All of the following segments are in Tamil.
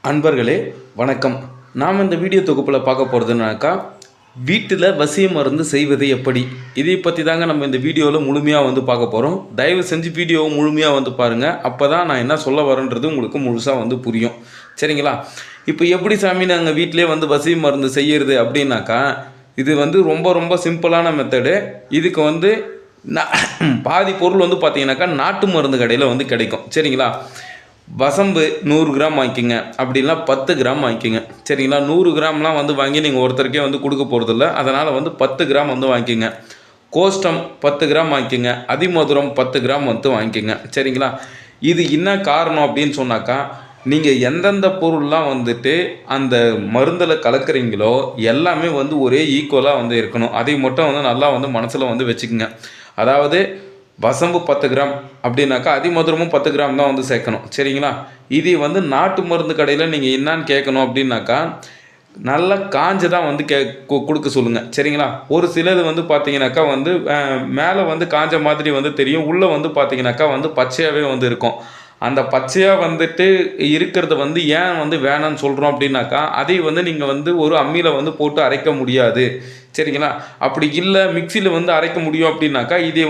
அன்பர்களே வணக்கம். நாம் இந்த வீடியோ தொகுப்பில் பார்க்க போகிறதுனாக்கா வீட்டில் வசிய மருந்து செய்வது எப்படி, இதை பற்றி தாங்க நம்ம இந்த வீடியோவில் முழுமையாக பார்க்க போகிறோம். தயவு செஞ்சு வீடியோவை முழுமையாக பாருங்கள். அப்போ தான் நான் என்ன சொல்ல வரேன்றது உங்களுக்கு முழுசாக புரியும். சரிங்களா? இப்போ எப்படி சாமி நாங்கள் வீட்டிலே வசிய மருந்து செய்கிறது அப்படின்னாக்கா, இது ரொம்ப ரொம்ப சிம்பிளான மெத்தடு. இதுக்கு பாதி பொருள் பார்த்தீங்கன்னாக்கா நாட்டு மருந்து கடையில் கிடைக்கும். சரிங்களா? வசம்பு 100 கிராம் வாங்கிக்கோங்க, அப்படின்னா 10 கிராம் வாங்கிக்கோங்க. சரிங்களா? 100 கிராம்லாம் வாங்கி நீங்கள் ஒருத்தருக்கே கொடுக்க போகிறதில்ல. அதனால் 10 கிராம் வாங்கிக்கோங்க. கோஷ்டம் 10 கிராம் வாங்கிக்கோங்க. அதிமதுரம் 10 கிராம் வாங்கிக்கோங்க. சரிங்களா? இது என்ன காரணம் அப்படின்னு சொன்னாக்கா, நீங்கள் எந்தெந்த பொருள்லாம் அந்த மருந்தில் கலக்கிறீங்களோ எல்லாமே ஒரே ஈக்குவலாக இருக்கணும். அதை மட்டும் நல்லா மனசில் வச்சுக்கோங்க. அதாவது வசம்பு 10 கிராம் அப்படின்னாக்கா அதிமதுரமும் 10 கிராம் தான் சேர்க்கணும். சரிங்களா? இது நாட்டு மருந்து கடையில் நீங்கள் என்னான்னு கேட்கணும் அப்படின்னாக்கா, நல்லா காஞ்சு தான் கொடுக்க சொல்லுங்கள். சரிங்களா? ஒரு சிலது பார்த்தீங்கன்னாக்கா மேலே காஞ்ச மாதிரி தெரியும். உள்ளே பார்த்தீங்கன்னாக்கா பச்சையாகவே இருக்கும். அந்த பச்சையாக இருக்கிறத ஏன் வேணான்னு சொல்கிறோம் அப்படின்னாக்கா, அதை நீங்கள் ஒரு அம்மியில் போட்டு அரைக்க முடியாது. சரிங்களா? அப்படி இல்லை மிக்சியில் அரைக்க முடியும் அப்படின்னாக்கா, இதை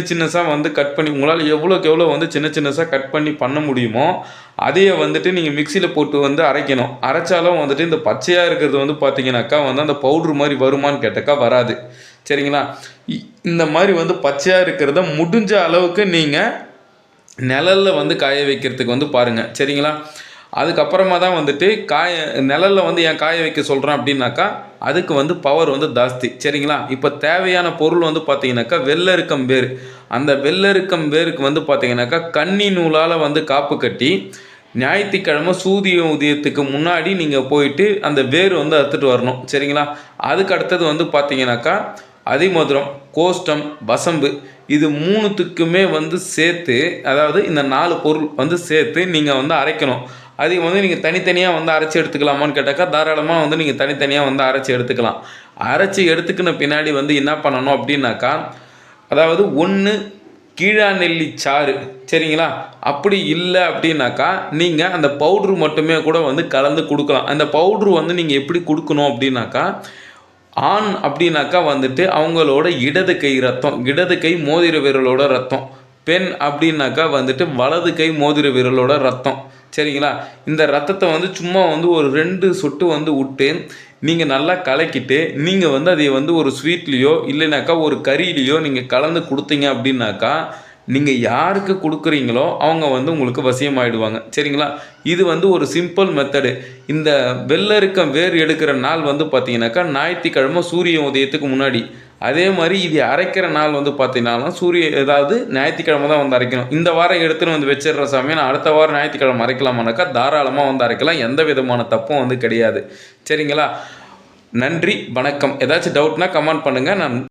சின்னசாக கட் பண்ணி உங்களால் எவ்வளோக்கு எவ்வளோ சின்ன சின்னசாக கட் பண்ணி பண்ண முடியுமோ அதையே நீங்கள் மிக்சியில் போட்டு அரைக்கணும். அரைச்சாலும் இந்த பச்சையாக இருக்கிறது பார்த்தீங்கன்னாக்கா அந்த பவுட்ரு மாதிரி வருமானு கேட்டாக்கா வராது. சரிங்களா? இந்த மாதிரி பச்சையாக இருக்கிறத முடிஞ்ச அளவுக்கு நீங்கள் நிழலில் காய வைக்கிறதுக்கு பாருங்கள். சரிங்களா? அதுக்கப்புறமா தான் நிழலில் ஏன் காய வைக்க சொல்கிறேன் அப்படின்னாக்கா, அதுக்கு பவர் ஜாஸ்தி. சரிங்களா? இப்போ தேவையான பொருள் பார்த்தீங்கன்னாக்கா வெள்ளரிக்கம் வேர். அந்த வெள்ளரிக்கம் வேருக்கு பார்த்தீங்கன்னாக்கா கன்னி நூலால் காப்பு கட்டி ஞாயிற்றுக்கிழமை சூரிய உதயத்துக்கு முன்னாடி நீங்கள் போயிட்டு அந்த வேர் அறுத்துட்டு வரணும். சரிங்களா? அதுக்கு அடுத்தது பார்த்தீங்கன்னாக்கா அதிமதுரம், கோஷ்டம், வசம்பு இது மூணுத்துக்குமே சேர்த்து, அதாவது இந்த 4 பொருள் சேர்த்து நீங்கள் அரைக்கணும். அது நீங்கள் தனித்தனியாக அரைச்சி எடுத்துக்கலாமான்னு கேட்டாக்கா, தாராளமாக நீங்கள் தனித்தனியாக அரைச்சி எடுத்துக்கலாம். அரைச்சி எடுத்துக்கின பின்னாடி என்ன பண்ணணும் அப்படின்னாக்கா, அதாவது 1 கீழாநெல்லி சாறு. சரிங்களா? அப்படி இல்லை அப்படின்னாக்கா நீங்கள் அந்த பவுட்ரு மட்டுமே கூட கலந்து கொடுக்கலாம். அந்த பவுட்ரு நீங்கள் எப்படி கொடுக்கணும் அப்படின்னாக்கா, ஆண் அப்படின்னாக்கா அவங்களோட இடது கை ரத்தம், இடது கை மோதிர விரலோட ரத்தம். பெண் அப்படின்னாக்கா வலது கை மோதிர விரலோட ரத்தம். சரிங்களா? இந்த ரத்தத்தை சும்மா ஒரு 2 சொட்டு விட்டு நீங்கள் நல்லா கலக்கிட்டு நீங்கள் அதை ஒரு ஸ்வீட்லேயோ இல்லைனாக்கா ஒரு கறியிலையோ நீங்கள் கலந்து கொடுத்தீங்க அப்படின்னாக்கா, நீங்கள் யாருக்கு கொடுக்குறீங்களோ அவங்க உங்களுக்கு வசியமாயிடுவாங்க. சரிங்களா? இது ஒரு சிம்பிள் மெத்தடு. இந்த வெள்ளரிக்கம் வேர் எடுக்கிற நாள் பார்த்தீங்கன்னாக்கா ஞாயிற்றுக்கிழமை சூரிய உதயத்துக்கு முன்னாடி. அதே மாதிரி இது அரைக்கிற நாள் பார்த்தீங்கன்னா ஏதாவது ஞாயிற்றுக்கிழமை தான் அரைக்கணும். இந்த வாரம் எடுத்துன்னு வச்சிடுற சாமி நான் அடுத்த வாரம் ஞாயிற்றுக்கிழமை அரைக்கலாமானாக்கா தாராளமாக அரைக்கலாம். எந்த விதமான தப்பும் கிடையாது. சரிங்களா? நன்றி, வணக்கம். ஏதாச்சும் டவுட்னா கமெண்ட் பண்ணுங்கள். நான்